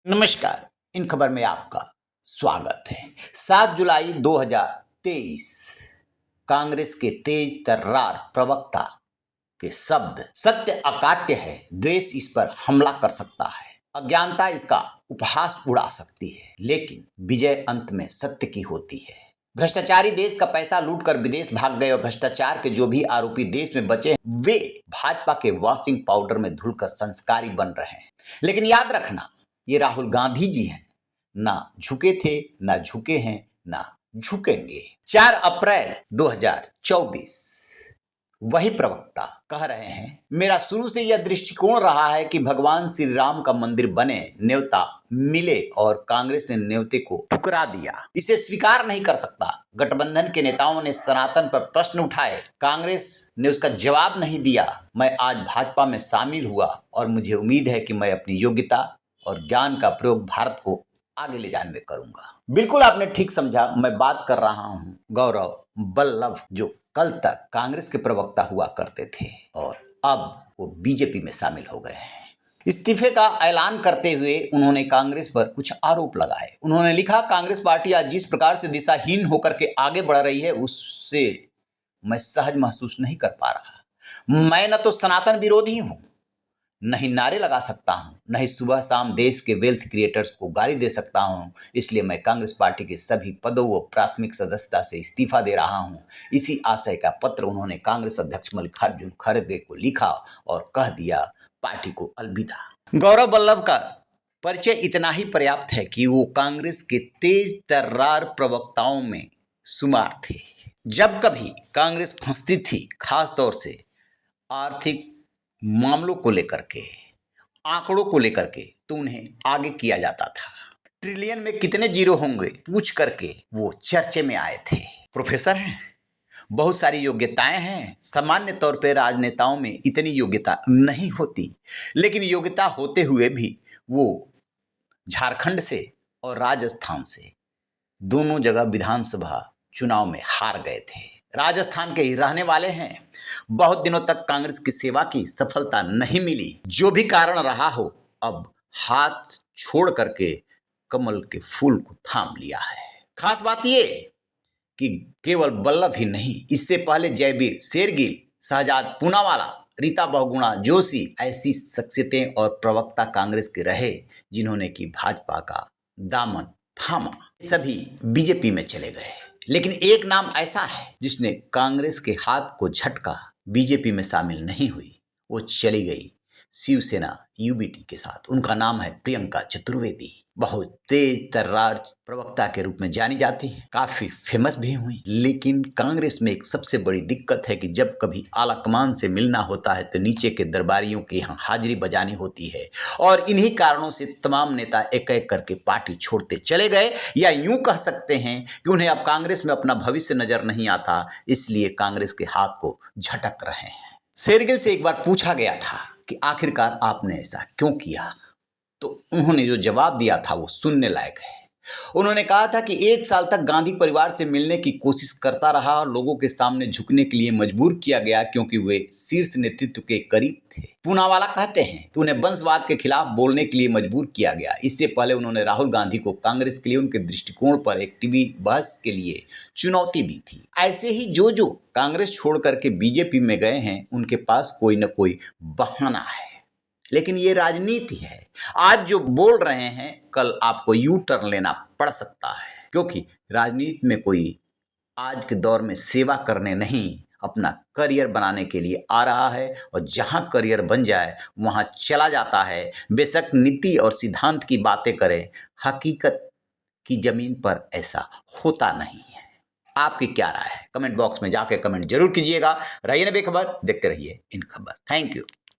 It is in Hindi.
नमस्कार। इन खबर में आपका स्वागत है। 7 जुलाई 2023 कांग्रेस के तेज तर्रार प्रवक्ता के शब्द, सत्य अकाट्य है, द्वेष इस पर हमला कर सकता है, अज्ञानता इसका उपहास उड़ा सकती है, लेकिन विजय अंत में सत्य की होती है। भ्रष्टाचारी देश का पैसा लूटकर विदेश भाग गए और भ्रष्टाचार के जो भी आरोपी देश में बचे वे भाजपा के वॉशिंग पाउडर में धुलकर संस्कारी बन रहे हैं। लेकिन याद रखना, ये राहुल गांधी जी हैं, ना झुके थे, ना झुके हैं, ना झुकेंगे। 4 अप्रैल 2024 वही प्रवक्ता कह रहे हैं, मेरा शुरू से यह दृष्टिकोण रहा है कि भगवान श्री राम का मंदिर बने, न्योता मिले और कांग्रेस ने न्योते को ठुकरा दिया। इसे स्वीकार नहीं कर सकता। गठबंधन के नेताओं ने सनातन पर प्रश्न उठाए, कांग्रेस ने उसका जवाब नहीं दिया। मैं आज भाजपा में शामिल हुआ और मुझे उम्मीद है कि मैं अपनी योग्यता और ज्ञान का प्रयोग भारत को आगे ले जाने में करूंगा। बिल्कुल आपने ठीक समझा, मैं बात कर रहा हूं गौरव वल्लभ, जो कल तक कांग्रेस के प्रवक्ता हुआ करते थे और अब वो बीजेपी में शामिल हो गए हैं। इस्तीफे का ऐलान करते हुए उन्होंने कांग्रेस पर कुछ आरोप लगाए। उन्होंने लिखा, कांग्रेस पार्टी आज जिस प्रकार से दिशाहीन होकर के आगे बढ़ रही है उससे मैं सहज महसूस नहीं कर पा रहा। मैं न तो सनातन विरोधी हूं, नहीं नारे लगा सकता हूं, नहीं सुबह शाम देश के वेल्थ क्रिएटर्स को गाली दे सकता हूं। इसलिए मैं कांग्रेस पार्टी के सभी पदों व प्राथमिक सदस्यता से इस्तीफा दे रहा हूं। इसी आशय का पत्र उन्होंने कांग्रेस अध्यक्ष मल्लिकार्जुन खड़गे को लिखा और कह दिया पार्टी को अलविदा। गौरव वल्लभ का परिचय इतना ही पर्याप्त है कि वो कांग्रेस के तेज तर्रार प्रवक्ताओं में शुमार थे। जब कभी कांग्रेस फंसती थी, खासतौर से आर्थिक मामलों को लेकर के, आंकड़ों को लेकर के, तो उन्हें आगे किया जाता था। ट्रिलियन में कितने जीरो होंगे पूछ करके वो चर्चे में आए थे। प्रोफेसर हैं, बहुत सारी योग्यताएं हैं। सामान्य तौर पे राजनेताओं में इतनी योग्यता नहीं होती, लेकिन योग्यता होते हुए भी वो झारखंड से और राजस्थान से दोनों जगह विधानसभा चुनाव में हार गए थे। राजस्थान के ही रहने वाले हैं। बहुत दिनों तक कांग्रेस की सेवा की, सफलता नहीं मिली। जो भी कारण रहा हो, अब हाथ छोड़ करके कमल के फूल को थाम लिया है। खास बात ये कि केवल वल्लभ ही नहीं, इससे पहले जयवीर शेरगिल, शहजाद पूनावाला, रीता बहुगुणा जोशी, ऐसी शख्सियतें और प्रवक्ता कांग्रेस के रहे जिन्होंने कि भाजपा का दामन थामा। सभी बीजेपी में चले गए, लेकिन एक नाम ऐसा है जिसने कांग्रेस के हाथ को झटका, बीजेपी में शामिल नहीं हुई। वो चली गई शिवसेना यूबीटी के साथ। उनका नाम है प्रियंका चतुर्वेदी। बहुत तेज तर्रार प्रवक्ता के रूप में जानी जाती है, काफी फेमस भी हुई। लेकिन कांग्रेस में एक सबसे बड़ी दिक्कत है कि जब कभी आला कमान से मिलना होता है तो नीचे के दरबारियों के यहाँ हाजिरी बजानी होती है, और इन्हीं कारणों से तमाम नेता एक एक करके पार्टी छोड़ते चले गए, या यूं कह सकते हैं कि उन्हें अब कांग्रेस में अपना भविष्य नजर नहीं आता, इसलिए कांग्रेस के हाथ को झटक रहे हैं। शेरगिल से एक बार पूछा गया था कि आखिरकार आपने ऐसा क्यों किया, तो उन्होंने जो जवाब दिया था वो सुनने लायक है। उन्होंने कहा था कि 1 साल तक गांधी परिवार से मिलने की कोशिश करता रहा और लोगों के सामने झुकने के लिए मजबूर किया गया, क्योंकि वे शीर्ष नेतृत्व के करीब थे। पूनावाला कहते हैं कि उन्हें वंशवाद के खिलाफ बोलने के लिए मजबूर किया गया। इससे पहले उन्होंने राहुल गांधी को कांग्रेस के लिए उनके दृष्टिकोण पर एक टीवी बहस के लिए चुनौती दी थी। ऐसे ही जो कांग्रेस छोड़ करके बीजेपी में गए हैं, उनके पास कोई न कोई बहाना है। लेकिन ये राजनीति है। आज जो बोल रहे हैं, कल आपको यू टर्न लेना पड़ सकता है, क्योंकि राजनीति में कोई आज के दौर में सेवा करने नहीं, अपना करियर बनाने के लिए आ रहा है, और जहां करियर बन जाए वहां चला जाता है। बेशक नीति और सिद्धांत की बातें करें, हकीकत की जमीन पर ऐसा होता नहीं है। आपकी क्या राय है? कमेंट बॉक्स में जाकर कमेंट जरूर कीजिएगा। रहिए ना बेखबर, देखते रहिए इन खबर। Thank you.